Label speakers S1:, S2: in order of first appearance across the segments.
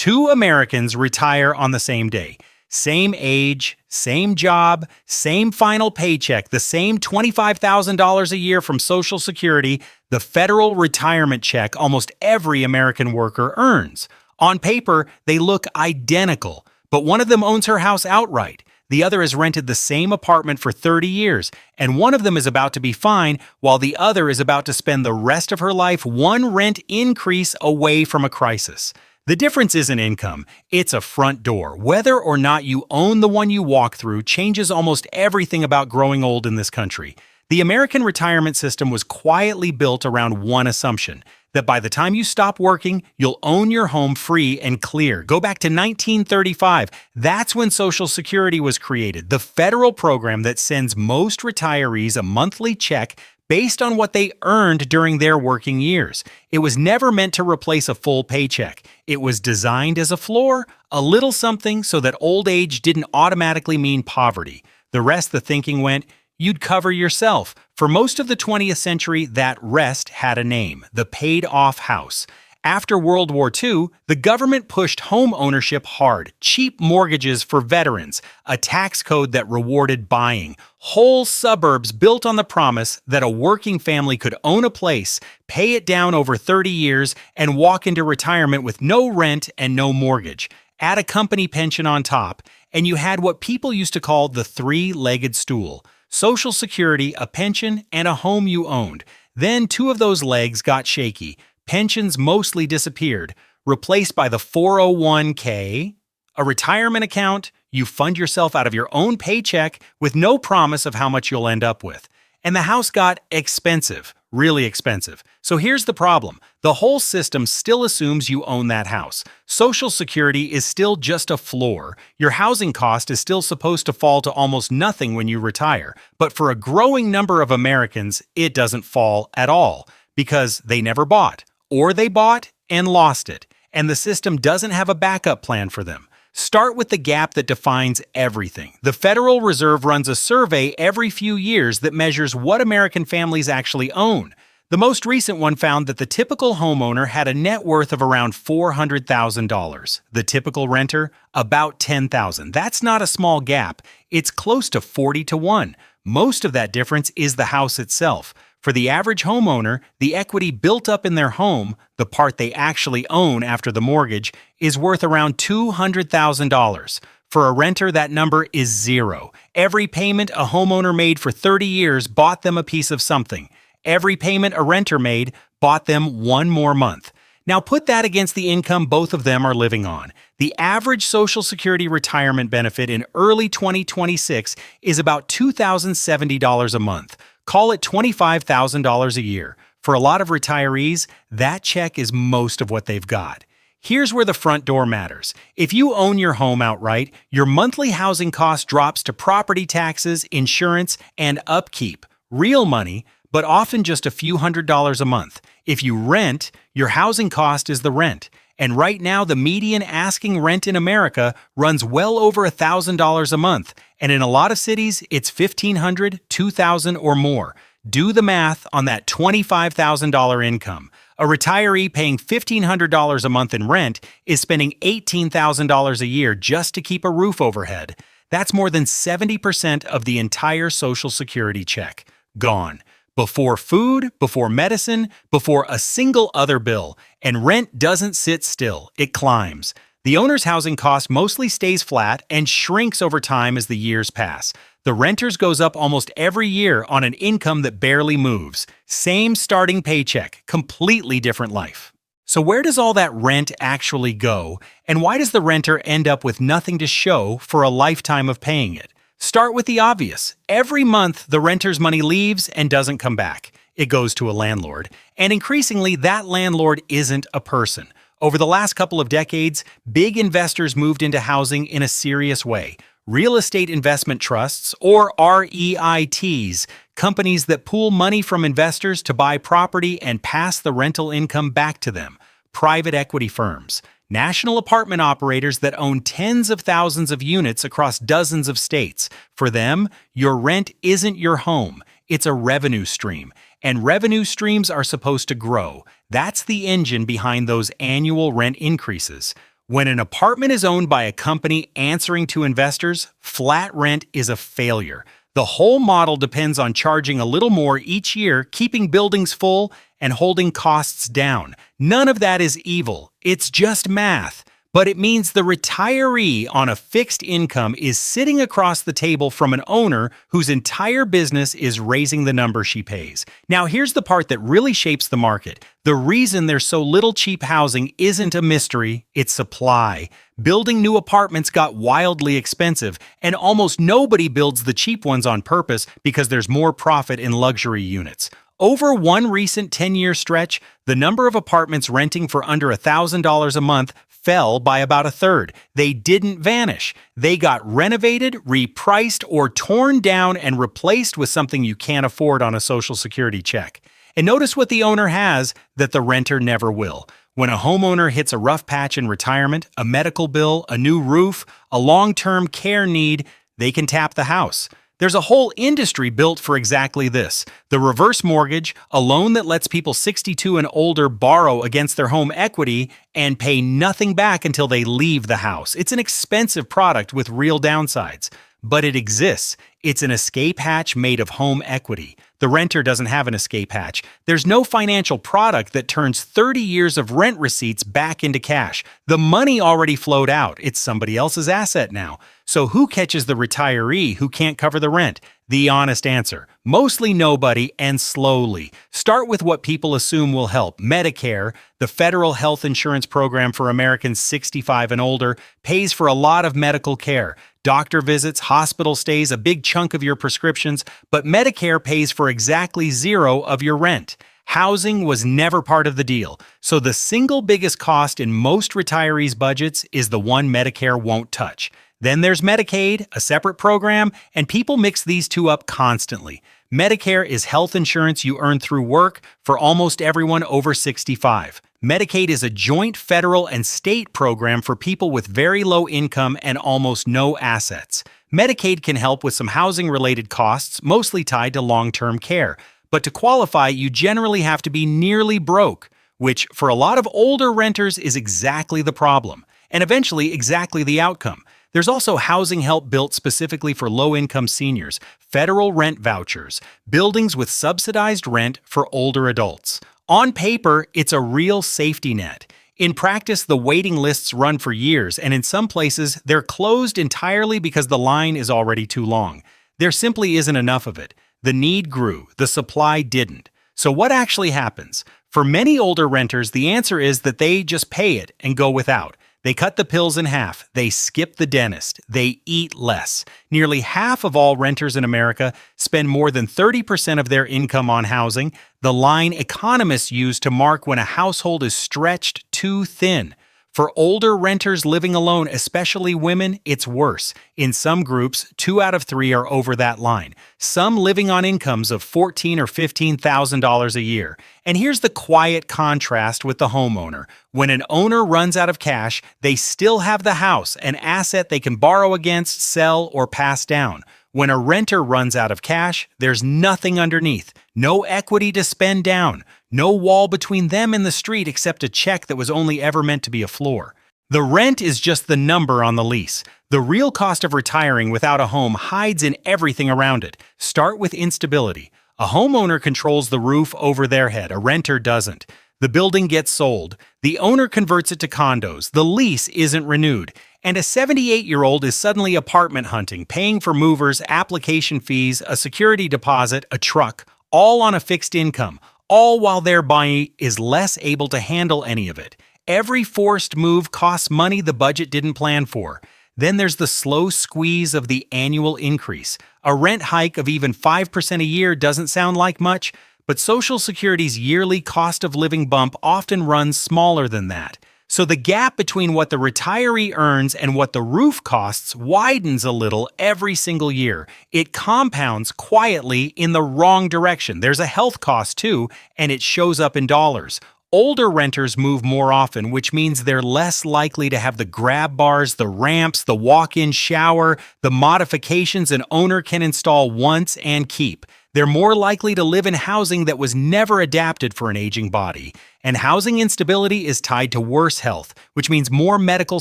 S1: Two Americans retire on the same day. Same age, same job, same final paycheck, the same $25,000 a year from Social Security, the federal retirement check almost every American worker earns. On paper, they look identical, but one of them owns her house outright. The other has rented the same apartment for 30 years, and one of them is about to be fine, while the other is about to spend the rest of her life one rent increase away from a crisis. The difference isn't income, it's a front door. Whether or not you own the one you walk through changes almost everything about growing old in this country. The American retirement system was quietly built around one assumption, that by the time you stop working, you'll own your home free and clear. Go back to 1935. That's when Social Security was created, the federal program that sends most retirees a monthly check based on what they earned during their working years. It was never meant to replace a full paycheck. It was designed as a floor, a little something so that old age didn't automatically mean poverty. The rest, the thinking went, you'd cover yourself. For most of the 20th century, that rest had a name, the paid-off house. After World War II, the government pushed home ownership hard, cheap mortgages for veterans, a tax code that rewarded buying, whole suburbs built on the promise that a working family could own a place, pay it down over 30 years, and walk into retirement with no rent and no mortgage. Add a company pension on top, and you had what people used to call the three-legged stool: Social Security, a pension, and a home you owned. Then two of those legs got shaky. Pensions mostly disappeared, replaced by the 401k, a retirement account. You fund yourself out of your own paycheck with no promise of how much you'll end up with. And the house got expensive, really expensive. So here's the problem. The whole system still assumes you own that house. Social Security is still just a floor. Your housing cost is still supposed to fall to almost nothing when you retire. But for a growing number of Americans, it doesn't fall at all because they never bought. Or they bought and lost it, and the system doesn't have a backup plan for them. Start with the gap that defines everything. The Federal Reserve runs a survey every few years that measures what American families actually own. The most recent one found that the typical homeowner had a net worth of around $400,000. The typical renter, about $10,000. That's not a small gap. It's close to 40 to 1. Most of that difference is the house itself. For the average homeowner, the equity built up in their home, the part they actually own after the mortgage, is worth around $200,000. For a renter, that number is zero. Every payment a homeowner made for 30 years bought them a piece of something. Every payment a renter made bought them one more month. Now put that against the income both of them are living on. The average Social Security retirement benefit in early 2026 is about $2,070 a month. Call it $25,000 a year. For a lot of retirees, that check is most of what they've got. Here's where the front door matters. If you own your home outright, your monthly housing cost drops to property taxes, insurance, and upkeep. Real money, but often just a few $100s a month. If you rent, your housing cost is the rent. And right now, the median asking rent in America runs well over $1,000 a month. And in a lot of cities, it's $1,500, $2,000 or more. Do the math on that $25,000 income. A retiree paying $1,500 a month in rent is spending $18,000 a year just to keep a roof overhead. That's more than 70% of the entire Social Security check. Gone. Before food, before medicine, before a single other bill. And rent doesn't sit still, it climbs. The owner's housing cost mostly stays flat and shrinks over time as the years pass. The renter's goes up almost every year on an income that barely moves. Same starting paycheck, completely different life. So where does all that rent actually go, and why does the renter end up with nothing to show for a lifetime of paying it? Start with the obvious. Every month, the renter's money leaves and doesn't come back. It goes to a landlord, and increasingly, that landlord isn't a person. Over the last couple of decades, big investors moved into housing in a serious way. Real estate investment trusts, or REITs, companies that pool money from investors to buy property and pass the rental income back to them. Private equity firms. National apartment operators that own tens of thousands of units across dozens of states. For them, your rent isn't your home. It's a revenue stream. And revenue streams are supposed to grow. That's the engine behind those annual rent increases. When an apartment is owned by a company answering to investors, flat rent is a failure. The whole model depends on charging a little more each year, keeping buildings full, and holding costs down. None of that is evil. It's just math. But it means the retiree on a fixed income is sitting across the table from an owner whose entire business is raising the number she pays. Now, here's the part that really shapes the market. The reason there's so little cheap housing isn't a mystery, it's supply. Building new apartments got wildly expensive, and almost nobody builds the cheap ones on purpose because there's more profit in luxury units. Over one recent 10-year stretch, the number of apartments renting for under $1,000 a month fell by about a third. They didn't vanish. They got renovated, repriced, or torn down and replaced with something you can't afford on a Social Security check. And notice what the owner has that the renter never will. When a homeowner hits a rough patch in retirement, a medical bill, a new roof, a long-term care need, they can tap the house. There's a whole industry built for exactly this. The reverse mortgage, a loan that lets people 62 and older borrow against their home equity and pay nothing back until they leave the house. It's an expensive product with real downsides, but it exists. It's an escape hatch made of home equity. The renter doesn't have an escape hatch. There's no financial product that turns 30 years of rent receipts back into cash. The money already flowed out. It's somebody else's asset now. So who catches the retiree who can't cover the rent? The honest answer: mostly nobody, and slowly. Start with what people assume will help. Medicare, the federal health insurance program for Americans 65 and older, pays for a lot of medical care. Doctor visits, hospital stays, a big chunk of your prescriptions, but Medicare pays for exactly zero of your rent. Housing was never part of the deal, so the single biggest cost in most retirees' budgets is the one Medicare won't touch. Then there's Medicaid, a separate program, and people mix these two up constantly. Medicare is health insurance you earn through work for almost everyone over 65. Medicaid is a joint federal and state program for people with very low income and almost no assets. Medicaid can help with some housing-related costs, mostly tied to long-term care. But to qualify, you generally have to be nearly broke, which for a lot of older renters is exactly the problem, and eventually exactly the outcome. There's also housing help built specifically for low-income seniors, federal rent vouchers, buildings with subsidized rent for older adults. On paper, it's a real safety net. In practice, the waiting lists run for years, and in some places, they're closed entirely because the line is already too long. There simply isn't enough of it. The need grew, the supply didn't. So what actually happens? For many older renters, the answer is that they just pay it and go without. They cut the pills in half, they skip the dentist, they eat less. Nearly half of all renters in America spend more than 30% of their income on housing, the line economists use to mark when a household is stretched too thin. For older renters living alone, especially women, it's worse. In some groups, 2 out of 3 are over that line. Some living on incomes of $14,000 or $15,000 a year. And here's the quiet contrast with the homeowner. When an owner runs out of cash, they still have the house, an asset they can borrow against, sell, or pass down. When a renter runs out of cash, there's nothing underneath. No equity to spend down. No wall between them and the street except a check that was only ever meant to be a floor. The rent is just the number on the lease. The real cost of retiring without a home hides in everything around it. Start with instability. A homeowner controls the roof over their head. A renter doesn't. The building gets sold. The owner converts it to condos. The lease isn't renewed. And a 78-year-old is suddenly apartment hunting, paying for movers, application fees, a security deposit, a truck, all on a fixed income, all while their body is less able to handle any of it. Every forced move costs money the budget didn't plan for. Then there's the slow squeeze of the annual increase. A rent hike of even 5% a year doesn't sound like much, but Social Security's yearly cost of living bump often runs smaller than that. So the gap between what the retiree earns and what the roof costs widens a little every single year. It compounds quietly in the wrong direction. There's a health cost too, and it shows up in dollars. Older renters move more often, which means they're less likely to have the grab bars, the ramps, the walk-in shower, the modifications an owner can install once and keep. They're more likely to live in housing that was never adapted for an aging body. And housing instability is tied to worse health, which means more medical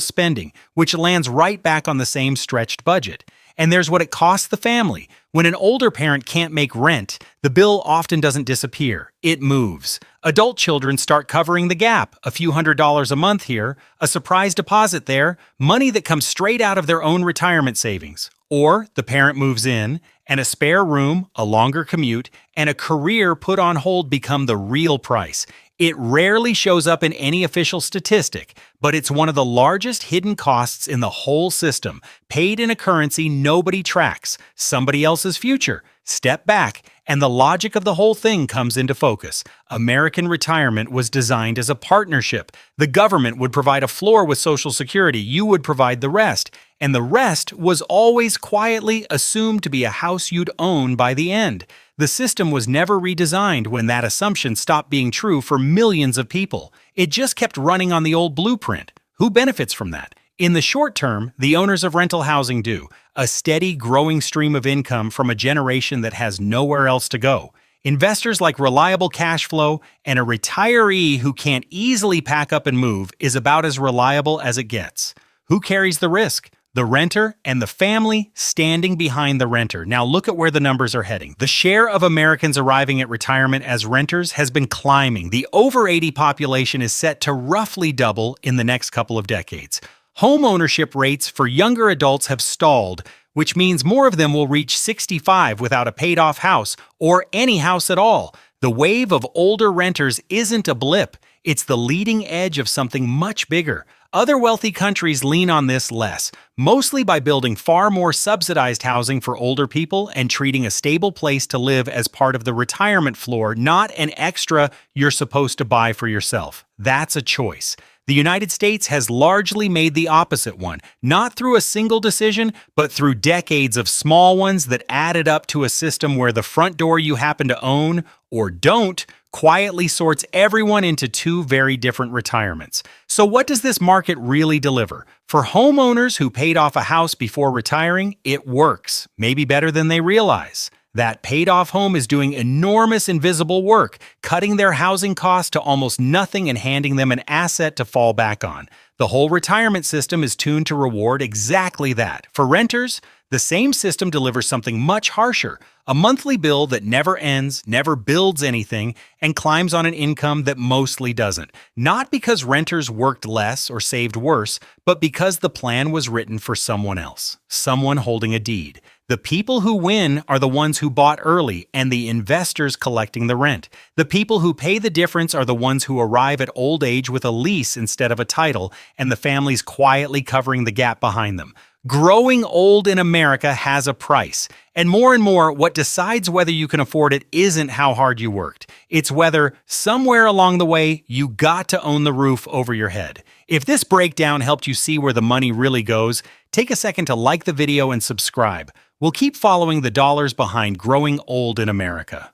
S1: spending, which lands right back on the same stretched budget. And there's what it costs the family. When an older parent can't make rent, the bill often doesn't disappear. It moves. Adult children start covering the gap, a few $100s a month here, a surprise deposit there, money that comes straight out of their own retirement savings. Or the parent moves in, and a spare room, a longer commute, and a career put on hold become the real price. It rarely shows up in any official statistic, but it's one of the largest hidden costs in the whole system, paid in a currency nobody tracks, somebody else's future. Step back, and the logic of the whole thing comes into focus. American retirement was designed as a partnership. The government would provide a floor with Social Security, you would provide the rest, and the rest was always quietly assumed to be a house you'd own by the end. The system was never redesigned when that assumption stopped being true for millions of people. It just kept running on the old blueprint. Who benefits from that? In the short term, the owners of rental housing do. A steady, growing stream of income from a generation that has nowhere else to go. Investors like reliable cash flow, and a retiree who can't easily pack up and move is about as reliable as it gets. Who carries the risk? The renter and the family standing behind the renter. Now look at where the numbers are heading. The share of Americans arriving at retirement as renters has been climbing. The over 80 population is set to roughly double in the next couple of decades. Home ownership rates for younger adults have stalled, which means more of them will reach 65 without a paid-off house or any house at all. The wave of older renters isn't a blip. It's the leading edge of something much bigger. Other wealthy countries lean on this less, mostly by building far more subsidized housing for older people and treating a stable place to live as part of the retirement floor, not an extra you're supposed to buy for yourself. That's a choice. The United States has largely made the opposite one, not through a single decision, but through decades of small ones that added up to a system where the front door you happen to own, or don't, quietly sorts everyone into two very different retirements. So what does this market really deliver? For homeowners who paid off a house before retiring, it works, maybe better than they realize. That paid-off home is doing enormous invisible work, cutting their housing costs to almost nothing and handing them an asset to fall back on. The whole retirement system is tuned to reward exactly that. For renters, the same system delivers something much harsher, a monthly bill that never ends, never builds anything, and climbs on an income that mostly doesn't. Not because renters worked less or saved worse, but because the plan was written for someone else, someone holding a deed. The people who win are the ones who bought early and the investors collecting the rent. The people who pay the difference are the ones who arrive at old age with a lease instead of a title, and the families quietly covering the gap behind them. Growing old in America has a price, and more, what decides whether you can afford it isn't how hard you worked. It's whether, somewhere along the way, you got to own the roof over your head. If this breakdown helped you see where the money really goes, take a second to like the video and subscribe. We'll keep following the dollars behind growing old in America.